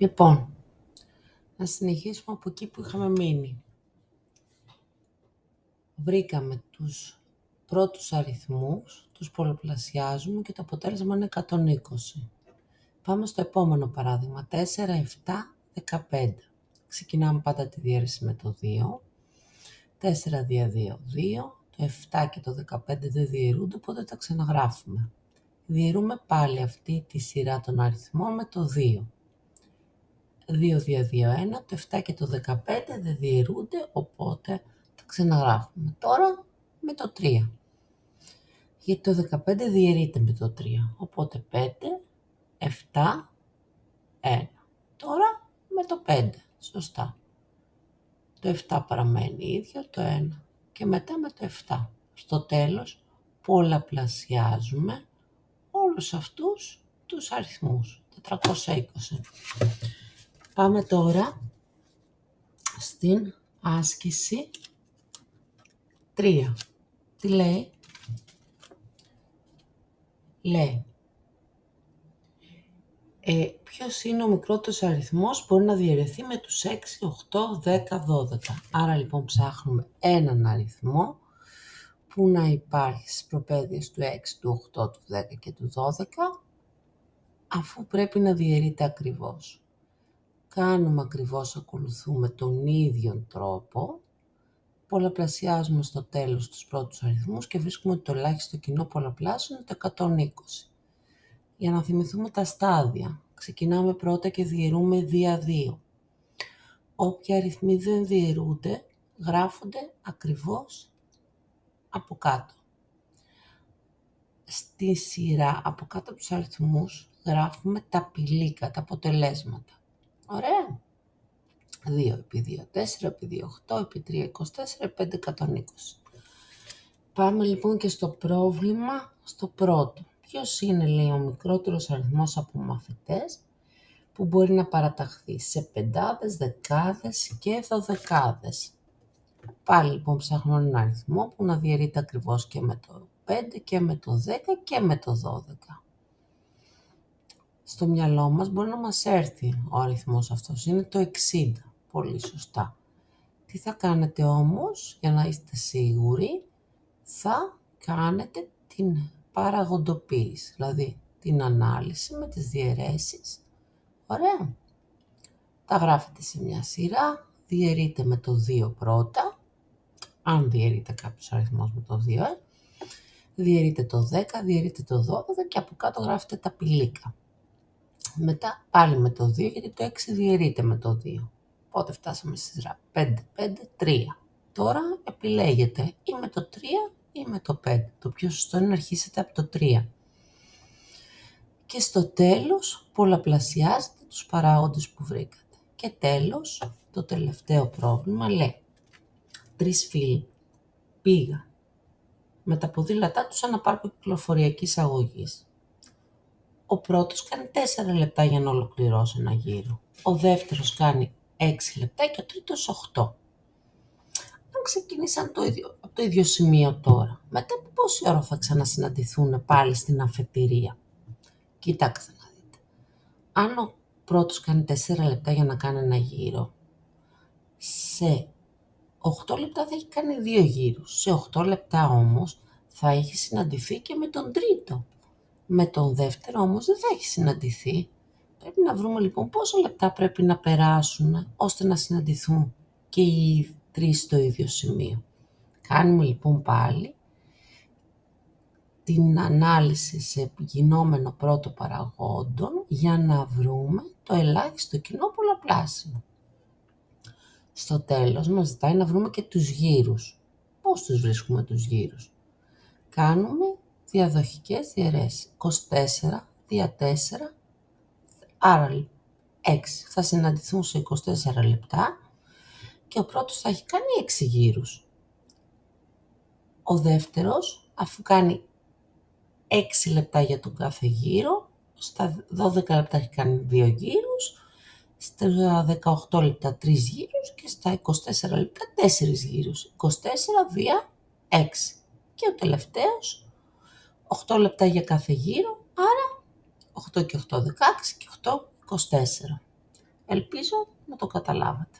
Λοιπόν, να συνεχίσουμε από εκεί που είχαμε μείνει. Βρήκαμε τους πρώτους αριθμούς, τους πολλαπλασιάζουμε και το αποτέλεσμα είναι 120. Πάμε στο επόμενο παράδειγμα, 4, 7, 15. Ξεκινάμε πάντα τη διαίρεση με το 2. 4 δια 2, 2. Το 7 και το 15 δεν διαιρούνται, οπότε τα ξαναγράφουμε. Διαιρούμε πάλι αυτή τη σειρά των αριθμών με το 2. 2 δια 2, 1, το 7 και το 15 δεν διαιρούνται, οπότε τα ξαναγράφουμε. Τώρα με το 3. Γιατί το 15 διαιρείται με το 3, οπότε 5, 7, 1. Τώρα με το 5, σωστά. Το 7 παραμένει ίδιο, το 1 και μετά με το 7. Στο τέλος πολλαπλασιάζουμε όλους αυτούς τους αριθμούς, 420. Πάμε τώρα στην άσκηση 3. Τι λέει? Λέει, ποιος είναι ο μικρότερος αριθμός που μπορεί να διαιρεθεί με τους 6, 8, 10, 12. Άρα λοιπόν ψάχνουμε έναν αριθμό που να υπάρχει στις προπαίδειες του 6, του 8, του 10 και του 12, αφού πρέπει να διαιρείται ακριβώς. Κάνουμε ακριβώς, ακολουθούμε τον ίδιο τρόπο, πολλαπλασιάζουμε στο τέλος τους πρώτους αριθμούς και βρίσκουμε ότι το ελάχιστο κοινό πολλαπλάσιο είναι το 120. Για να θυμηθούμε τα στάδια, ξεκινάμε πρώτα και διαιρούμε δια 2. Όποιοι αριθμοί δεν διαιρούνται, γράφονται ακριβώς από κάτω. Στη σειρά από κάτω από τους αριθμούς γράφουμε τα πηλίκα, τα αποτελέσματα. Ωραία. 2 επί 2, 4 επί 2, 8 επί 3, 24, 5, 120. Πάμε λοιπόν και στο πρόβλημα, στο πρώτο. Ποιος είναι, λέει, ο μικρότερος αριθμός από μαθητές που μπορεί να παραταχθεί σε πεντάδες, δεκάδες και δωδεκάδες. Πάλι λοιπόν ψάχνω έναν αριθμό που να διαιρείται ακριβώς και με το 5 και με το 10 και με το 12. Στο μυαλό μας μπορεί να μας έρθει ο αριθμός αυτός, είναι το 60. Πολύ σωστά. Τι θα κάνετε όμως, για να είστε σίγουροι, θα κάνετε την παραγοντοποίηση, δηλαδή την ανάλυση με τις διαιρέσεις. Ωραία. Τα γράφετε σε μια σειρά, διαιρείτε με το 2 πρώτα, αν διαιρείτε κάποιος αριθμός με το 2, διαιρείτε το 10, διαιρείτε το 12 και από κάτω γράφετε τα πηλίκα. Μετά πάλι με το 2, γιατί το 6 διαιρείται με το 2. Οπότε φτάσαμε στη σειρά 5, 5, 3. Τώρα επιλέγετε ή με το 3 ή με το 5. Το πιο σωστό είναι να αρχίσετε από το 3. Και στο τέλος πολλαπλασιάζετε τους παράγοντες που βρήκατε. Και τέλος, το τελευταίο πρόβλημα λέει, 3 φίλοι πήγαν με τα ποδήλατά τους σε ένα πάρκο κυκλοφοριακής αγωγής. Ο πρώτος κάνει 4 λεπτά για να ολοκληρώσει ένα γύρο. Ο δεύτερος κάνει 6 λεπτά και ο τρίτος 8. Αν ξεκινήσαν από το ίδιο σημείο τώρα, μετά από πόση ώρα θα ξανασυναντηθούν πάλι στην αφετηρία? Κοιτάξτε να δείτε. Αν ο πρώτος κάνει 4 λεπτά για να κάνει ένα γύρο, σε 8 λεπτά θα έχει κάνει 2 γύρους. Σε 8 λεπτά όμως θα έχει συναντηθεί και με τον τρίτο. Με τον δεύτερο όμως δεν θα έχει συναντηθεί. Πρέπει να βρούμε λοιπόν πόσα λεπτά πρέπει να περάσουν ώστε να συναντηθούν και οι 3 στο ίδιο σημείο. Κάνουμε λοιπόν πάλι την ανάλυση σε γινόμενο πρώτο παραγόντων για να βρούμε το ελάχιστο κοινό πολλαπλάσιο. Στο τέλος μας ζητάει να βρούμε και τους γύρους. Πώς τους βρίσκουμε τους γύρους? Κάνουμε διαδοχικές διαιρέσεις. 24 δια 4, άρα 6. Θα συναντηθούν σε 24 λεπτά και ο πρώτος θα έχει κάνει 6 γύρους. Ο δεύτερος, αφού κάνει 6 λεπτά για τον κάθε γύρο, στα 12 λεπτά έχει κάνει 2 γύρους, στα 18 λεπτά 3 γύρους και στα 24 λεπτά 4 γύρους. 24 δια 6. Και ο τελευταίος 8 λεπτά για κάθε γύρο, άρα 8 και 8 16 και 8 24. Ελπίζω να το καταλάβατε.